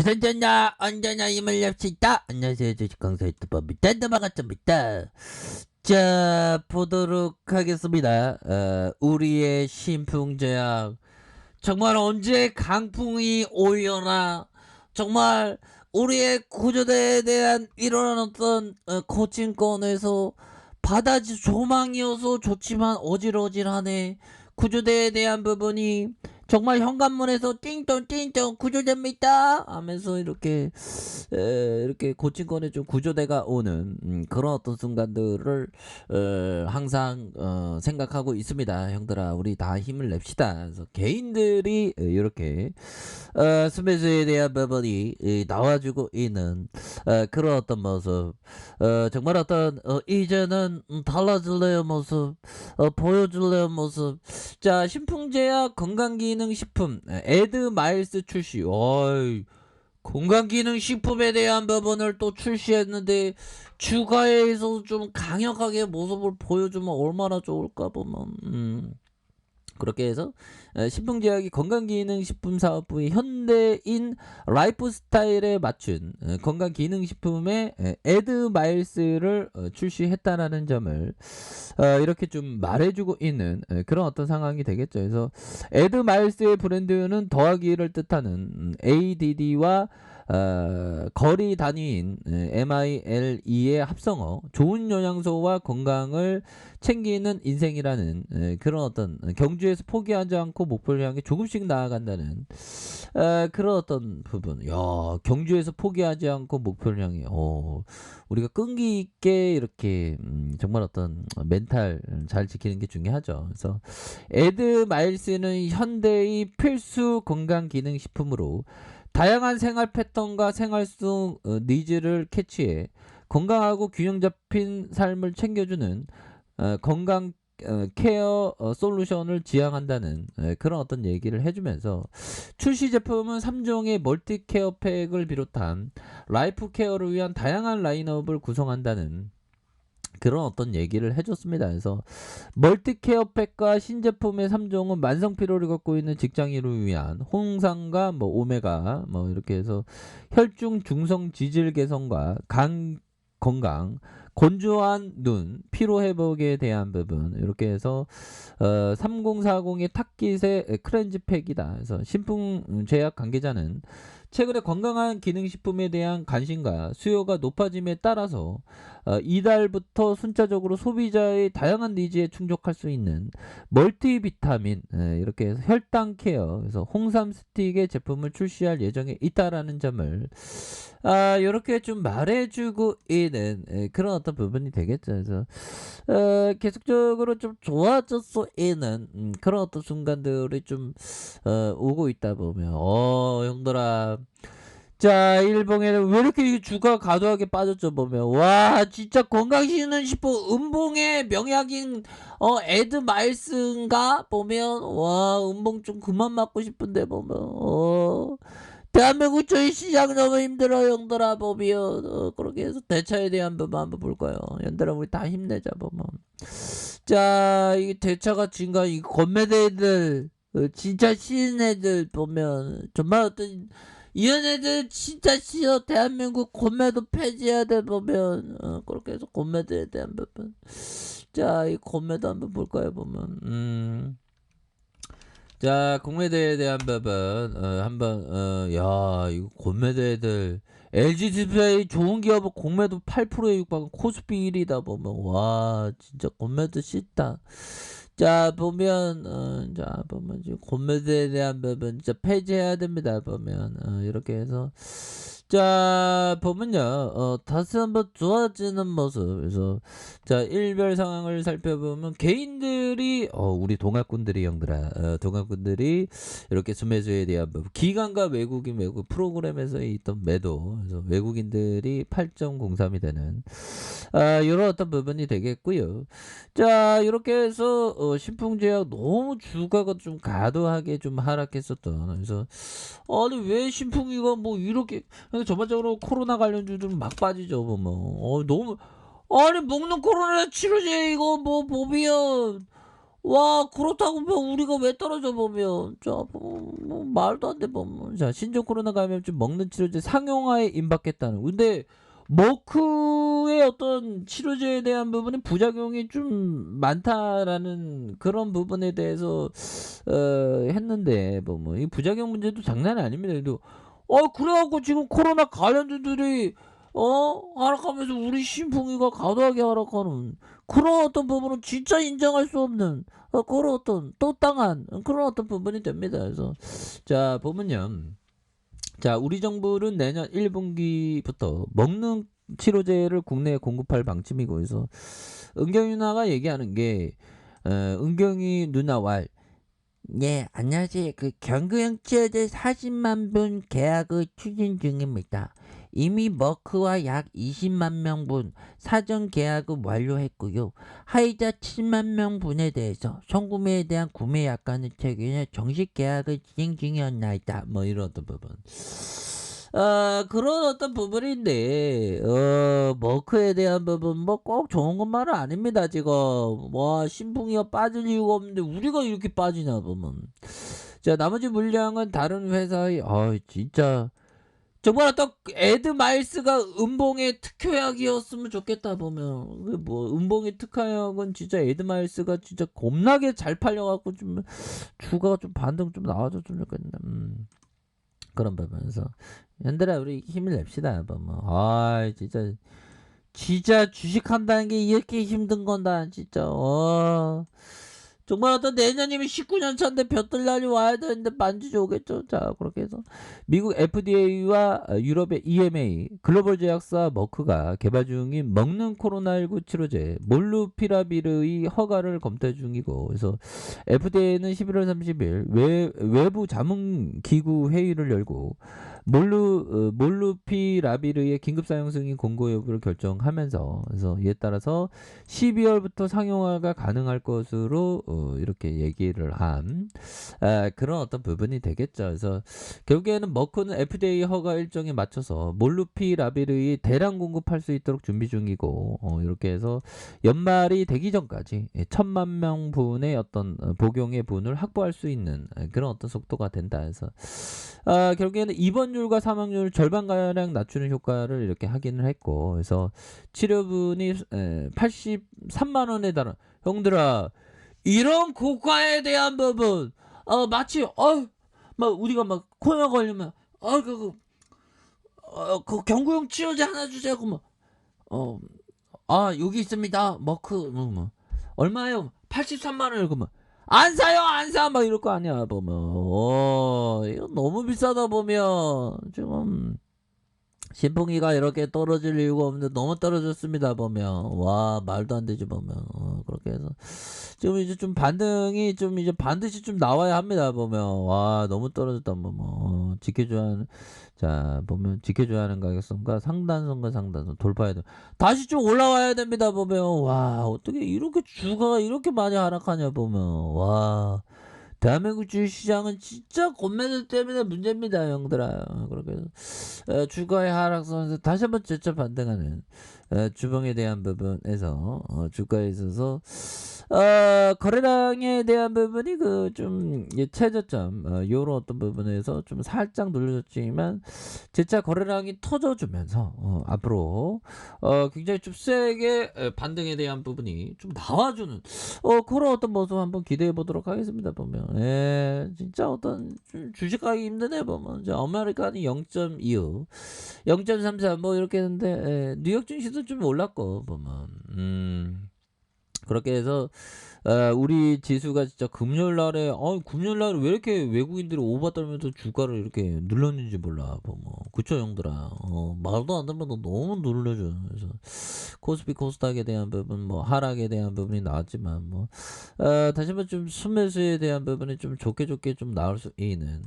주선전자 언제나 힘을 낼 수 있다. 안녕하세요, 주식강사 유튜버입니다. 반갑습니다. 자, 보도록 하겠습니다. 우리의 신풍제약 정말 언제 강풍이 올려나, 정말 우리의 구조대에 대한 이런 어떤 코칭권에서 바다지 조망이어서 좋지만 어질어질하네. 구조대에 대한 부분이 정말 현관문에서 띵동 구조대입니다 하면서 이렇게 코칭권에 좀 구조대가 오는 그런 어떤 순간들을 항상 생각하고 있습니다. 형들아, 우리 다 힘을 냅시다. 그래서 개인들이 이렇게 스매스에 대한 부분이 나와주고 있는 그런 어떤 모습, 정말 어떤 이제는 달라질래요 모습, 보여줄래요 모습. 자, 신풍제약 건강기능식품 에드마일스 출시. 어이, 건강기능식품에 대한 부분을 또 출시했는데 추가해서 좀 강력하게 모습을 보여주면 얼마나 좋을까 보면 그렇게 해서 신풍제약이 건강기능식품사업부의 현대인 라이프스타일에 맞춘 건강기능식품의 에드마일스를 출시했다라는 점을 이렇게 좀 말해주고 있는 그런 어떤 상황이 되겠죠. 그래서 에드마일스의 브랜드는 더하기를 뜻하는 ADD와 거리 단위인 MILE의 합성어, 좋은 영양소와 건강을 챙기는 인생이라는 그런 어떤 경주에서 포기하지 않고 목표를 향해 조금씩 나아간다는 그런 어떤 부분. 야, 경주에서 포기하지 않고 목표를 향해. 우리가 끈기 있게 이렇게 정말 어떤 멘탈 잘 지키는 게 중요하죠. 그래서 에드마일스는 현대의 필수 건강기능식품으로 다양한 생활 패턴과 생활 속 니즈를 캐치해 건강하고 균형 잡힌 삶을 챙겨주는 건강 케어 솔루션을 지향한다는 그런 어떤 얘기를 해주면서 출시 제품은 3종의 멀티 케어 팩을 비롯한 라이프 케어를 위한 다양한 라인업을 구성한다는 그런 어떤 얘기를 해줬습니다. 그래서 멀티케어 팩과 신제품의 3종은 만성 피로를 겪고 있는 직장인을 위한 홍삼과 오메가 이렇게 해서 혈중 중성 지질 개선과 간 건강, 건조한 눈, 피로 회복에 대한 부분 이렇게 해서 3040의 탁깃의 크렌즈 팩이다. 그래서 신풍 제약 관계자는 최근에 건강한 기능식품에 대한 관심과 수요가 높아짐에 따라서 이달부터 순차적으로 소비자의 다양한 니즈에 충족할 수 있는 멀티비타민 이렇게 해서 혈당 케어, 그래서 홍삼 스틱의 제품을 출시할 예정에 있다라는 점을 이렇게 좀 말해주고 있는 그런 어떤 부분이 되겠죠. 그래서 계속적으로 좀 좋아졌어 있는 그런 어떤 순간들이 좀 오고 있다 보면 형들아, 자, 일봉에는 왜 이렇게 주가 과도하게 빠졌죠 보면. 와, 진짜 건강신은식품 음봉의 명약인 에드마일스인가 보면. 와, 음봉 좀 그만 맞고 싶은데 보면. 대한민국 저희 시장 너무 힘들어 형들아 보면. 그렇게 해서 대차에 대한 부분 한번 볼까요. 형들아, 우리 다 힘내자 보면. 자, 이 대차가 진가 이 건매대들 진짜 싫은 애들 보면 정말 어떤 이런 애들 진짜 싫어. 대한민국 건매도 폐지해야 돼 보면. 그렇게 해서 건매도에 대한 부분. 자, 이 건매도 한번 볼까요 보면. 자, 공매도에 대한 부분 한번 야, 이거 건매도 애들 LG 디스플레이 좋은 기업은 공매도 8%에 육박은 코스피 1위다 보면. 와, 진짜 건매도 싫다. 자, 보면 자, 보면 지금 건매도에 대한 부분 진짜 폐지해야 됩니다 보면. 이렇게 해서 자, 보면요 다시 한번 좋아지는 모습. 그래서 자, 일별 상황을 살펴보면 개인들이 우리 동학군들이 형들아, 동학군들이 이렇게 수매수에 대한 부분, 기관과 외국인 외국 프로그램에서 있던 매도, 그래서 외국인들이 8.03이 되는 이런 어떤 부분이 되겠고요. 자, 이렇게 해서 신풍제약 너무 주가가 좀 과도하게 좀 하락했었던. 그래서 아니 왜 신풍이가 이렇게, 근데 전반적으로 코로나 관련주들은 막 빠지죠 보면. 너무, 아니 먹는 코로나 치료제 이거 보면 와 그렇다고 뭐 우리가 왜 떨어져 보면 뭐 말도 안 돼 보면. 자 신종 코로나 감염증 먹는 치료제 상용화에 임박했다는. 근데 머크의 어떤 치료제에 대한 부분이 부작용이 좀 많다라는 그런 부분에 대해서 했는데 뭐 이 부작용 문제도 장난이 아닙니다. 그래도 그래 갖고 지금 코로나 감염자들이 하락하면서 우리 신풍이가 과도하게 하락하는 그런 어떤 부분은 진짜 인정할 수 없는 그런 어떤 또 땅한 그런 어떤 부분이 됩니다. 그래서 자 보면요. 자 우리 정부는 내년 1분기부터 먹는 치료제를 국내에 공급할 방침이고 그래서 은경이 누나가 얘기하는 게 은경이 누나와 네, 안녕하세요. 경구형 치료제 40만 분 계약을 추진 중입니다. 이미 머크와 약 20만 명분 사전 계약을 완료했고요. 하이자 7만 명분에 대해서 성구매에 대한 구매 약관을 체결해 정식 계약을 진행 중이었나이다. 뭐 이런 어떤 부분. 그런 어떤 부분인데 머크에 대한 부분 뭐 꼭 좋은 것만은 아닙니다. 지금 뭐 신풍이가 빠질 이유가 없는데 우리가 이렇게 빠지냐 보면. 자 나머지 물량은 다른 회사의 진짜 정말 어떤 에드 마일스가 음봉의 특효약이었으면 좋겠다 보면. 뭐 음봉의 특효약은 진짜 에드 마일스가 진짜 겁나게 잘 팔려갖고 좀 주가가 좀 반등 좀 나와줬으면 좋겠네. 그런 부분에서 얘들아 우리 힘을 냅시다. 뭐 진짜 주식한다는 게 이렇게 힘든 건다 진짜. 정말 어떤 내년이면 19년 차인데 볕들 날이 와야 되는데 반드시 오겠죠. 자 그렇게 해서 미국 FDA와 유럽의 EMA 글로벌 제약사 머크가 개발 중인 먹는 코로나19 치료제 몰루피라비르의 허가를 검토 중이고 그래서 FDA는 11월 30일 외부 자문기구 회의를 열고 몰루피라비르의 긴급 사용 승인 공고 여부를 결정하면서 그래서 이에 따라서 12월부터 상용화가 가능할 것으로 이렇게 얘기를 한 그런 어떤 부분이 되겠죠. 그래서 결국에는 머크는 FDA 허가 일정에 맞춰서 몰루피라비르의 대량 공급할 수 있도록 준비 중이고 이렇게 해서 연말이 되기 전까지 1,000만 명분의 어떤 복용의 분을 확보할 수 있는 그런 어떤 속도가 된다 해서 결국에는 입원율과 사망률 절반가량 낮추는 효과를 이렇게 확인을 했고 그래서 치료분이 83만 원에 달한 형들아 이런 고가에 대한 부분 마치 막 우리가 막 코로나 걸리면 그 경구용 치료제 하나 주세요. 그러면 여기 있습니다. 머크 뭐 얼마예요? 83만 원. 그러면 안 사요 안 사 막 이럴 거 아니야 보면. 이거 너무 비싸다 보면 지금 신풍이가 이렇게 떨어질 이유가 없는데 너무 떨어졌습니다 보면. 와 말도 안 되지 보면. 그렇게 해서 지금 이제 좀 반등이 좀 이제 반드시 좀 나와야 합니다 보면. 와 너무 떨어졌다 보면. 지켜줘야 하는 자 보면 지켜줘야 하는 가격선과 상단선 돌파해야 돼. 다시 좀 올라와야 됩니다 보면. 와 어떻게 이렇게 주가가 이렇게 많이 하락하냐 보면. 와 대한민국 주식시장은 진짜 권매들 때문에 문제입니다 형들아. 그렇게 해서 주가의 하락선에서 다시 한번 재차 반등하는 주봉에 대한 부분에서 주가에 있어서 거래량에 대한 부분이 그 좀 최저점 요런 어떤 부분에서 좀 살짝 눌려졌지만 재차 거래량이 터져주면서 앞으로 굉장히 좀 세게 반등에 대한 부분이 좀 나와주는 그런 어떤 모습 한번 기대해 보도록 하겠습니다 보면. 진짜 어떤 주식 가기 힘드네 보면. 아메리카는 0.25 0.33 뭐 이렇게 했는데 뉴욕 증시도 좀 올랐고 보면. 그렇게 해서 우리 지수가 진짜 금요일날에 금요일날에 왜 이렇게 외국인들이 오바 떨면서 주가를 이렇게 눌렀는지 몰라 보면. 그쵸 형들아. 말도 안 되면 너무 눌러줘. 그래서 코스피 코스닥에 대한 부분 뭐 하락에 대한 부분이 나왔지만 뭐 다시 한번 좀 순매수에 대한 부분이 좀 좋게 좀 나올 수 있는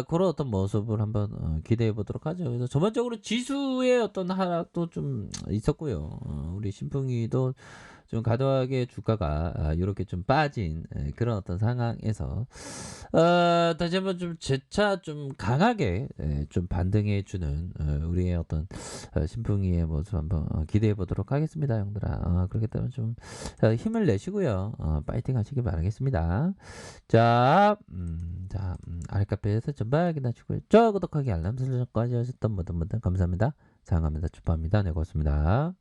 그런 어떤 모습을 한번 기대해 보도록 하죠. 그래서 전반적으로 지수의 어떤 하락도 좀 있었고요. 우리 신풍이도 좀 과도하게 주가가 요렇게 좀 빠진 그런 어떤 상황에서 다시 한번 좀 재차 좀 강하게 좀 반등해 주는 우리의 어떤 신풍이의 모습 한번 기대해 보도록 하겠습니다, 형들아. 그렇기 때문에 좀 힘을 내시고요. 파이팅 하시길 바라겠습니다. 자, 아랫카페에서 전방 확인하시고요. 구독하기 알람 설정까지 하셨던 모든 분들 감사합니다. 사랑합니다. 축하합니다. 네, 고맙습니다.